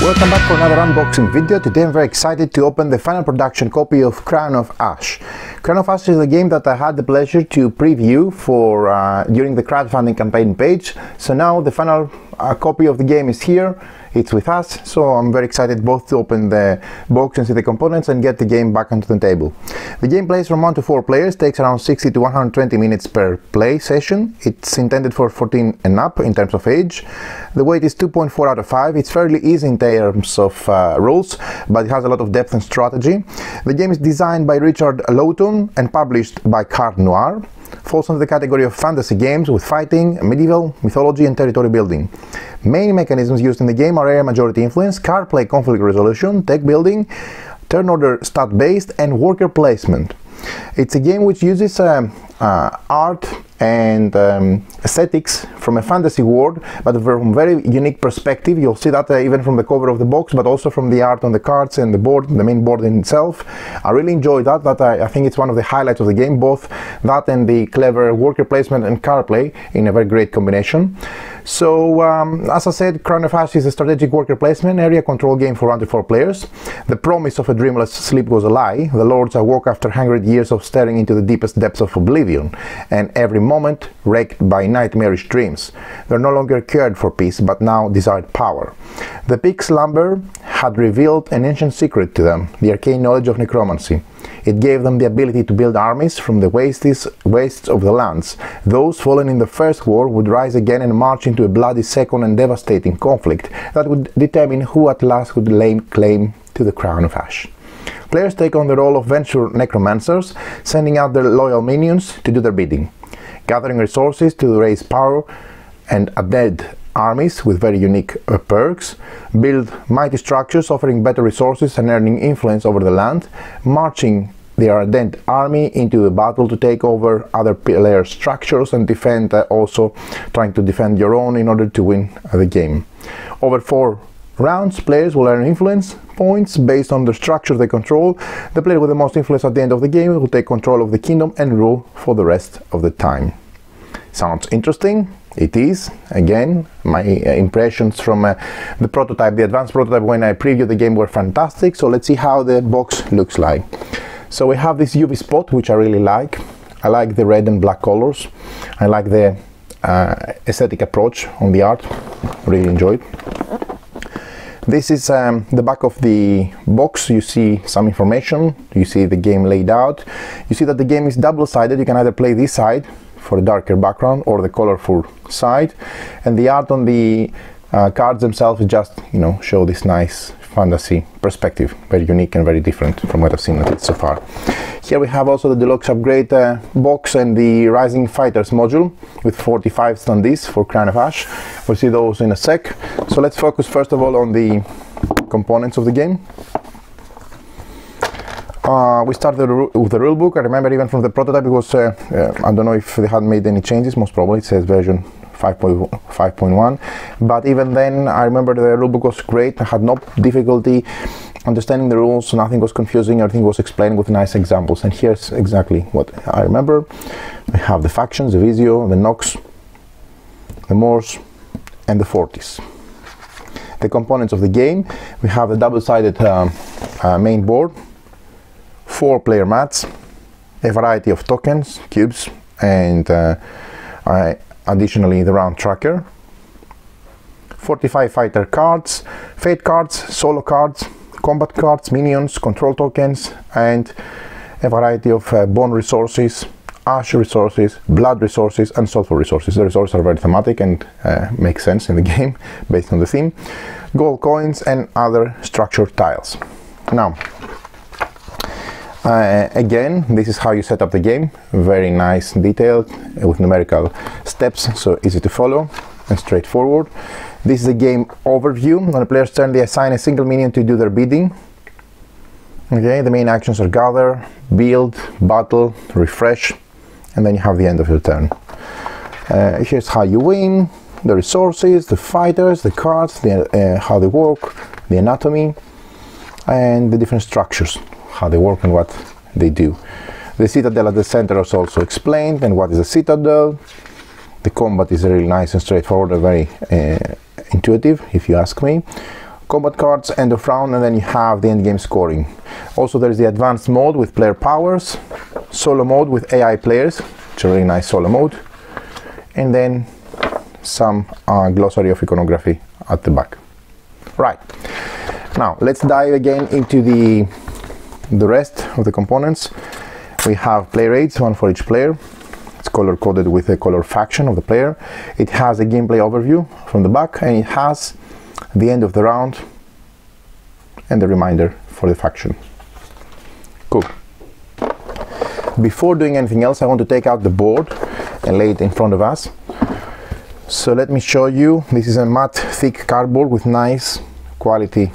Welcome back for another unboxing video. Today I'm very excited to open the final production copy of Crown of Ash. Crown of Ash is a game that I had the pleasure to preview for during the crowdfunding campaign page. So now the final copy of the game is here. It's with us, so I'm very excited both to open the box and see the components and get the game back onto the table. The game plays from 1 to 4 players, takes around 60 to 120 minutes per play session. It's intended for 14 and up in terms of age. The weight is 2.4 out of 5. It's fairly easy in terms of rules, but it has a lot of depth and strategy. The game is designed by Richard Lowton and published by Carte Noire. Falls under the category of fantasy games with fighting, medieval, mythology and territory building. Main mechanisms used in the game are area majority influence, card play, conflict resolution, tech building, turn order stat based and worker placement. It's a game which uses art and aesthetics from a fantasy world, but from a very unique perspective. You'll see that even from the cover of the box, but also from the art on the cards and the board, the main board in itself. I really enjoyed that. I think it's one of the highlights of the game, both that and the clever worker placement and card play in a very great combination. So, as I said, Crown of Ash is a strategic worker placement area control game for 1 to 4 players. The promise of a dreamless sleep was a lie. The lords awoke after 100 years of staring into the deepest depths of oblivion, and every moment wrecked by nightmarish dreams. They no longer cared for peace, but now desired power. The peak slumber had revealed an ancient secret to them, the arcane knowledge of necromancy. It gave them the ability to build armies from the wastes of the lands. Those fallen in the First War would rise again and march into a bloody second and devastating conflict that would determine who at last would lay claim to the Crown of Ash. Players take on the role of venture necromancers, sending out their loyal minions to do their bidding, gathering resources to raise power and undead armies with very unique perks, build mighty structures offering better resources and earning influence over the land, marching their undead army into the battle to take over other player structures and defend, also trying to defend your own in order to win the game. Over 4 rounds, players will earn influence points based on the structure they control. The player with the most influence at the end of the game will take control of the kingdom and rule for the rest of the time. Sounds interesting? It is. Again, my impressions from the prototype, the advanced prototype when I previewed the game, were fantastic. So let's see how the box looks like. So we have this UV spot, which I really like. I like the red and black colors. I like the aesthetic approach on the art. Really enjoyed. This is the back of the box. You see some information. You see the game laid out. You see that the game is double-sided. You can either play this side for a darker background or the colorful side, and the art on the cards themselves just, show this nice fantasy perspective, very unique and very different from what I've seen at it so far. Here we have also the deluxe upgrade box and the Rising Fighters module with 45 standees for Crown of Ash. We'll see those in a sec. So let's focus first of all on the components of the game. We started with the rulebook. I remember even from the prototype it was, I don't know if they had made any changes, most probably it says version 5.1, but even then I remember the rulebook was great. I had no difficulty understanding the rules, nothing was confusing, everything was explained with nice examples, and here's exactly what I remember. We have the factions, the Vizio, the Nox, the Moors and the Fortis. The components of the game: we have the double-sided main board, 4 player mats, a variety of tokens, cubes, and additionally the round tracker, 45 fighter cards, fate cards, solo cards, combat cards, minions, control tokens, and a variety of bone resources, ash resources, blood resources, and sulfur resources. The resources are very thematic and make sense in the game based on the theme. Gold coins and other structured tiles. Now, again, this is how you set up the game. Very nice, detailed, with numerical steps, so easy to follow and straightforward. This is a game overview. On the player's turn, they assign a single minion to do their bidding. Okay, the main actions are gather, build, battle, refresh, and then you have the end of your turn. Here's how you win, the resources, the fighters, the cards, how they work, the anatomy, and the different structures, how they work and what they do. The citadel at the center is also explained, and what is a citadel. The combat is really nice and straightforward and very intuitive, if you ask me. combat cards, end of round, and then you have the end game scoring. Also there's the advanced mode with player powers, solo mode with AI players, it's a really nice solo mode, and then some glossary of iconography at the back. Right, now let's dive again into the rest of the components. We have player aids, one for each player. It's color coded with the color faction of the player. It has a gameplay overview from the back, and it has the end of the round and the reminder for the faction. Cool. Before doing anything else, I want to take out the board and lay it in front of us. So let me show you. This is a matte thick cardboard with nice quality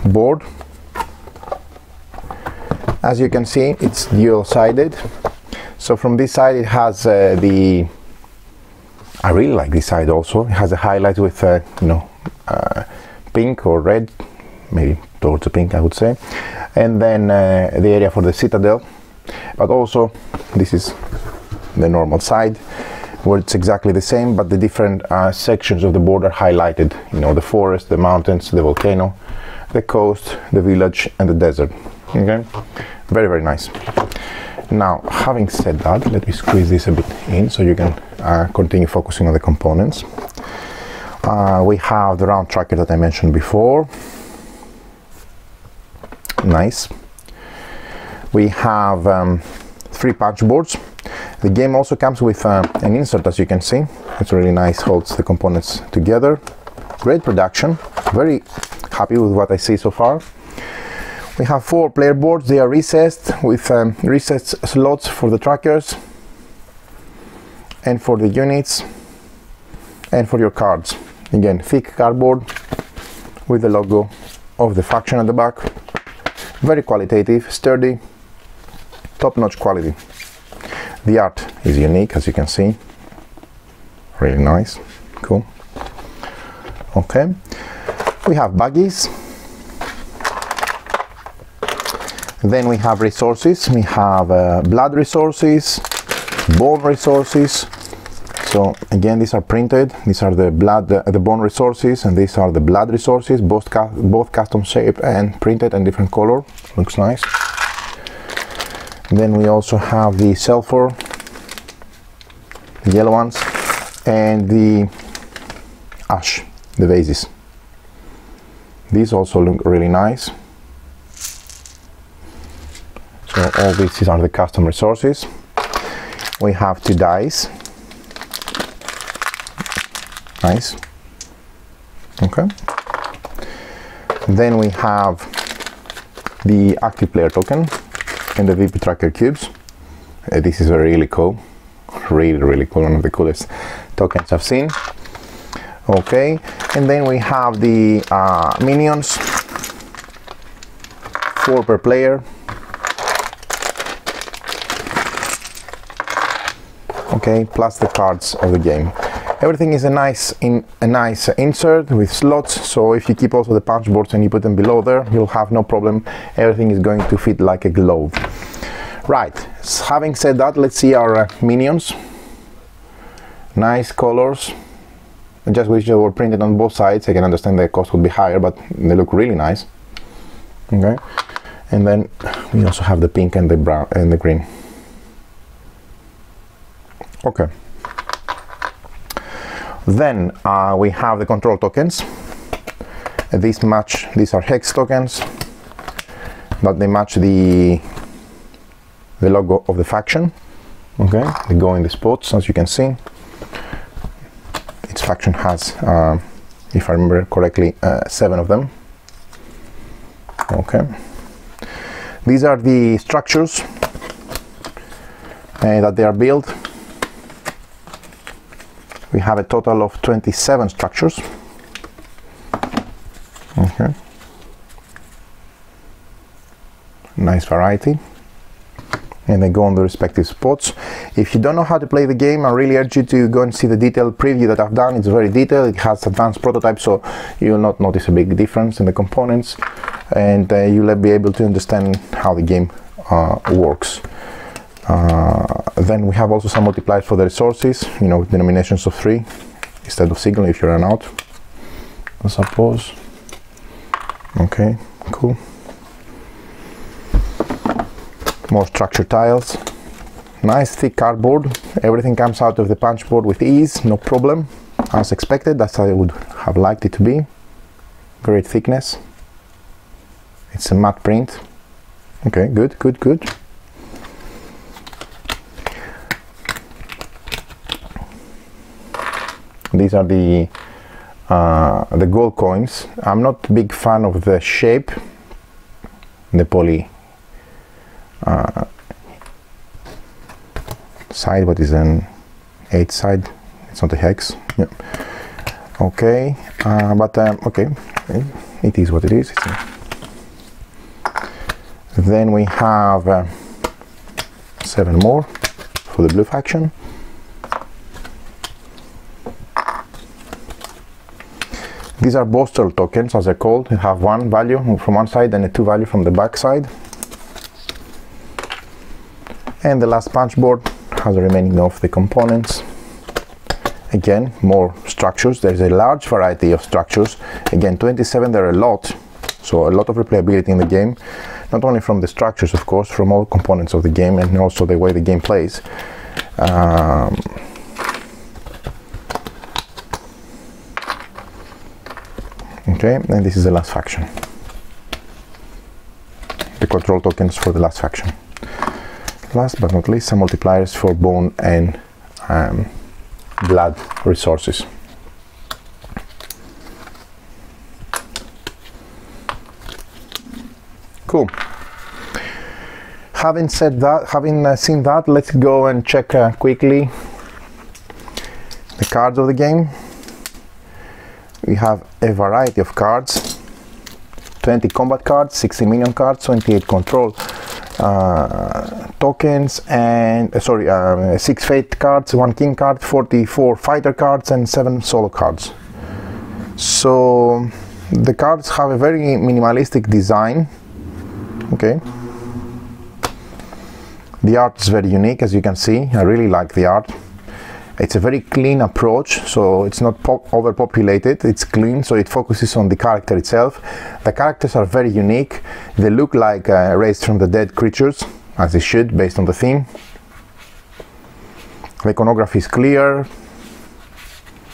board. As you can see, it's dual-sided. So from this side it has I really like this side also. It has a highlight with pink or red, maybe towards the pink I would say, and then the area for the citadel. But also this is the normal side where it's exactly the same, but the different sections of the board are highlighted. You know, the forest, the mountains, the volcano, the coast, the village, and the desert. Okay, very, very nice. Now, having said that, let me squeeze this a bit in so you can continue focusing on the components. We have the round tracker that I mentioned before. Nice. We have 3 punch boards. The game also comes with an insert, as you can see. It's really nice, holds the components together. Great production. Very happy with what I see so far. We have 4 player boards. They are recessed with recessed slots for the trackers and for the units and for your cards. Again, thick cardboard with the logo of the faction at the back. Very qualitative, sturdy, top-notch quality. The art is unique, as you can see. Really nice, cool. Okay, we have baggies. Then we have resources. We have blood resources, bone resources. So again, these are printed. These are the blood, the bone resources, and these are the blood resources. Both custom shape and printed and different color. Looks nice. Then we also have the sulfur, the yellow ones, and the ash, the vases. These also look really nice. So all these are the custom resources. We have 2 dice. Nice. Okay. Then we have the active player token and the VP tracker cubes. This is really cool. Really cool. One of the coolest tokens I've seen. Okay. And then we have the minions. 4 per player. Okay, plus the cards of the game. Everything is a nice insert with slots, so if you keep also the punch boards and you put them below there, you'll have no problem. Everything is going to fit like a glove. Right, so having said that, let's see our minions. Nice colors. I just wish they were printed on both sides. I can understand the cost would be higher, but they look really nice. Okay, and then we also have the pink and the brown and the green. Okay. Then we have the control tokens. These are hex tokens, but they match the logo of the faction. Okay, they go in the spots, as you can see. Each faction has, if I remember correctly, 7 of them. Okay. These are the structures that they are built. We have a total of 27 structures. Okay. Nice variety. And they go on the respective spots. If you don't know how to play the game, I really urge you to go and see the detailed preview that I've done. It's very detailed. It has advanced prototypes, so you will not notice a big difference in the components, and you'll be able to understand how the game works. Then we have also some multipliers for the resources, you know, with denominations of 3 instead of single if you run out, I suppose. Okay, cool. More structure tiles. Nice thick cardboard. Everything comes out of the punch board with ease, no problem. As expected, as I would have liked it to be. Great thickness. It's a matte print. Okay, good, good, good. These are the gold coins. I'm not a big fan of the shape, the poly side. What is an 8 side? It's not a hex. Yeah. Okay, okay, it is what it is. Then we have 7 more for the blue faction. These are postal tokens, as they're called. You have 1 value from one side and a 2 value from the back side. And the last punch board has the remaining of the components. Again, more structures. There's a large variety of structures. Again, 27, there are a lot. So a lot of replayability in the game. Not only from the structures, of course, from all components of the game, and also the way the game plays. Okay, and this is the last faction. The control tokens for the last faction. Last but not least, some multipliers for bone and blood resources. Cool. Having said that, having seen that, let's go and check quickly the cards of the game. We have a variety of cards, 20 combat cards, 60 minion cards, 28 control tokens, and 6 fate cards, 1 king card, 44 fighter cards, and 7 solo cards. So the cards have a very minimalistic design. Okay, the art is very unique, as you can see. I really like the art. It's a very clean approach, so it's not overpopulated, it's clean, so it focuses on the character itself. The characters are very unique. They look like raised from the dead creatures, as they should, based on the theme. The iconography is clear.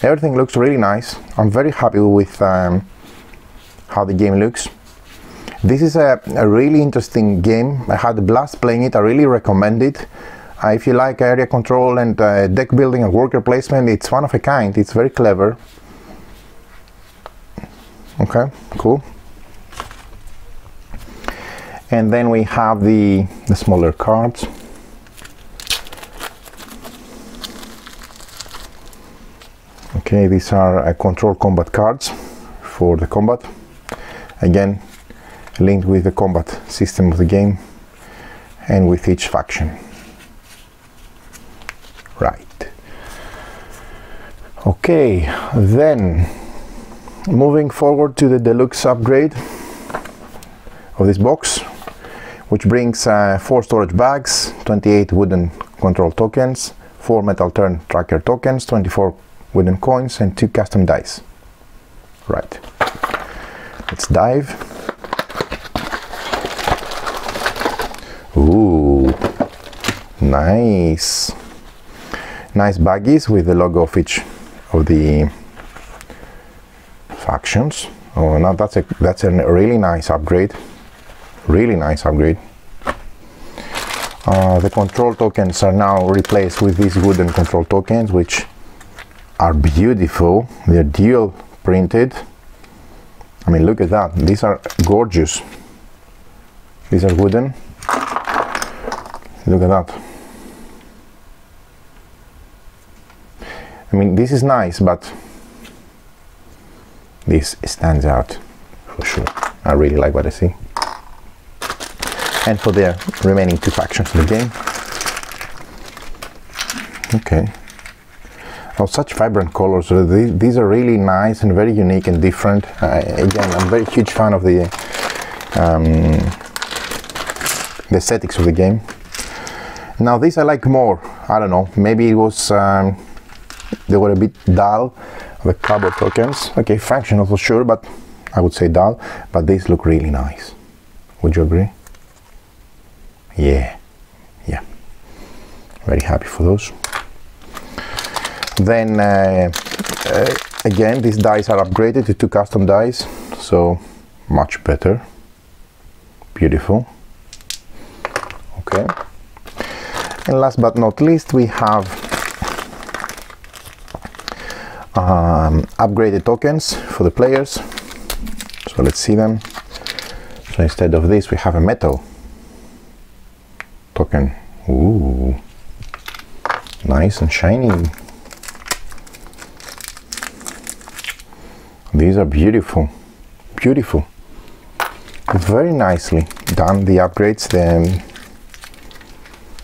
Everything looks really nice. I'm very happy with how the game looks. This is a really interesting game. I had a blast playing it. I really recommend it. If you like area control and deck building and worker placement, it's one of a kind. It's very clever. Okay, cool. And then we have the smaller cards. Okay, these are control combat cards for the combat. Again, linked with the combat system of the game and with each faction. Right. Okay, then moving forward to the deluxe upgrade of this box, which brings 4 storage bags, 28 wooden control tokens, 4 metal turn tracker tokens, 24 wooden coins, and 2 custom dice. Right. Let's dive. Ooh, nice. Nice baggies with the logo of each of the factions. Oh, now that's a really nice upgrade. Really nice upgrade. The control tokens are now replaced with these wooden control tokens, which are beautiful. They're dual printed. I mean, look at that. These are gorgeous. These are wooden. Look at that. I mean, this is nice, but this stands out for sure. I really like what I see. And for the remaining 2 factions in the game. Okay. Oh, such vibrant colors. These are really nice and very unique and different. Again, I'm a very huge fan of the aesthetics of the game. Now, these I like more. I don't know. Maybe it was they were a bit dull, the cardboard tokens. Okay, functional for sure, but I would say dull, but these look really nice. Would you agree? Yeah, very happy for those. Then again, these dice are upgraded to 2 custom dice, so much better. Beautiful. Okay, and last but not least, we have upgraded tokens for the players. So let's see them. So instead of this, we have a metal token. Ooh, nice and shiny. These are beautiful, beautiful. Very nicely done, the upgrades,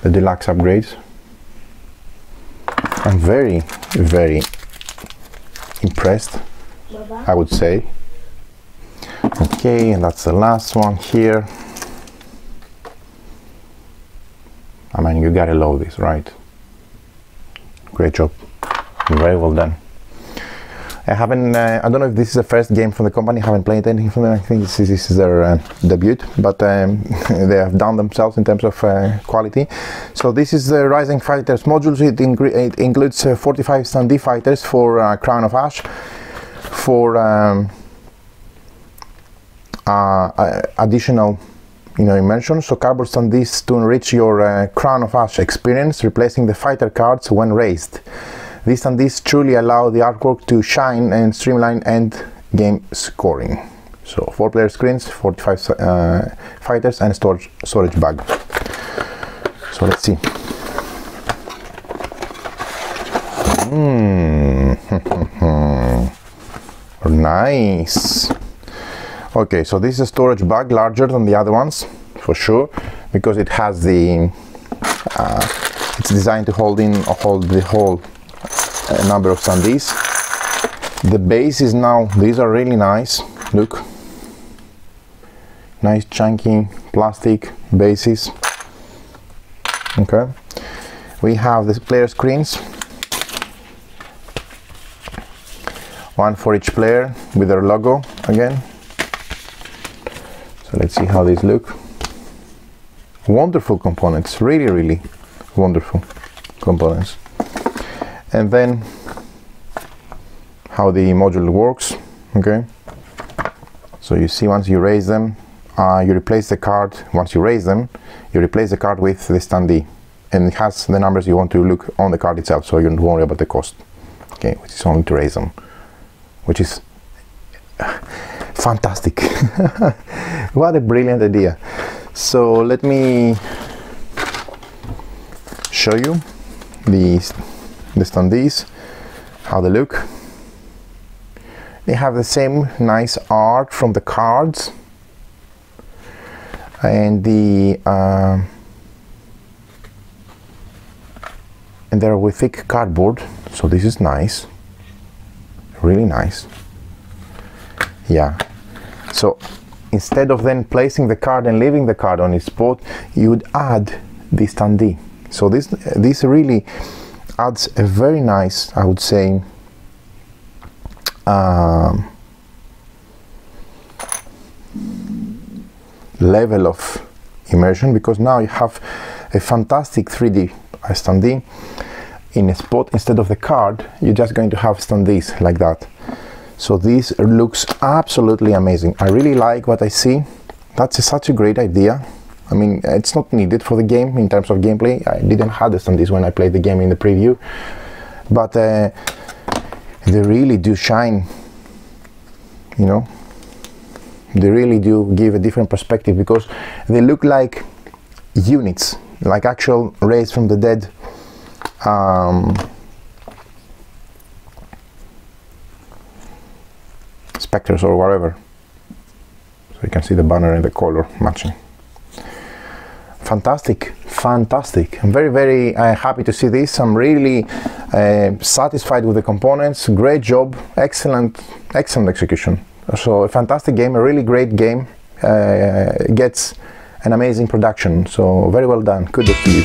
the deluxe upgrades. I'm very, very impressed, I would say. Okay, and that's the last one here. I mean, you gotta love this, right? Great job, very well done. I haven't, I don't know if this is the first game from the company. I haven't played anything from them. I think this is their debut, but they have done themselves in terms of quality. So this is the Rising Fighters modules. It includes 45 standee fighters for Crown of Ash, for additional immersion. So cardboard standees to enrich your Crown of Ash experience, replacing the fighter cards when raised. These standees truly allow the artwork to shine and streamline end game scoring. So 4-player screens, 45 fighters, and storage bag. So let's see. Nice. Okay, so this is a storage bag, larger than the other ones for sure, because it has the it's designed to hold the whole number of standees. The base is now, these are really nice, look, nice chunky plastic bases. Okay, we have the player screens, one for each player with their logo again. So let's see how these look. Wonderful components, really wonderful components. And then how the module works. Okay, so you see, once you raise them, you replace the card. Once you raise them, you replace the card with the standee, and it has the numbers you want to look on the card itself, so you don't worry about the cost. Okay, which is only to raise them, which is fantastic. What a brilliant idea. So let me show you the standees, how they look. They have the same nice art from the cards, and and they're with thick cardboard, so this is nice, really nice. Yeah, so instead of then placing the card and leaving the card on its spot, you would add the standee. So this really adds a very nice, I would say, level of immersion, because now you have a fantastic 3D standee in a spot. Instead of the card, you're just going to have standees like that. So this looks absolutely amazing. I really like what I see. That's such a great idea. I mean, it's not needed for the game in terms of gameplay. I didn't have the standees when I played the game in the preview, but they really do shine, you know. They really do give a different perspective, because they look like units, like actual raised from the dead specters or whatever. So you can see the banner and the color matching. Fantastic, fantastic. I'm very happy to see this. I'm really satisfied with the components. Great job, excellent execution. So a fantastic game, a really great game. Gets an amazing production, so very well done. Kudos to you.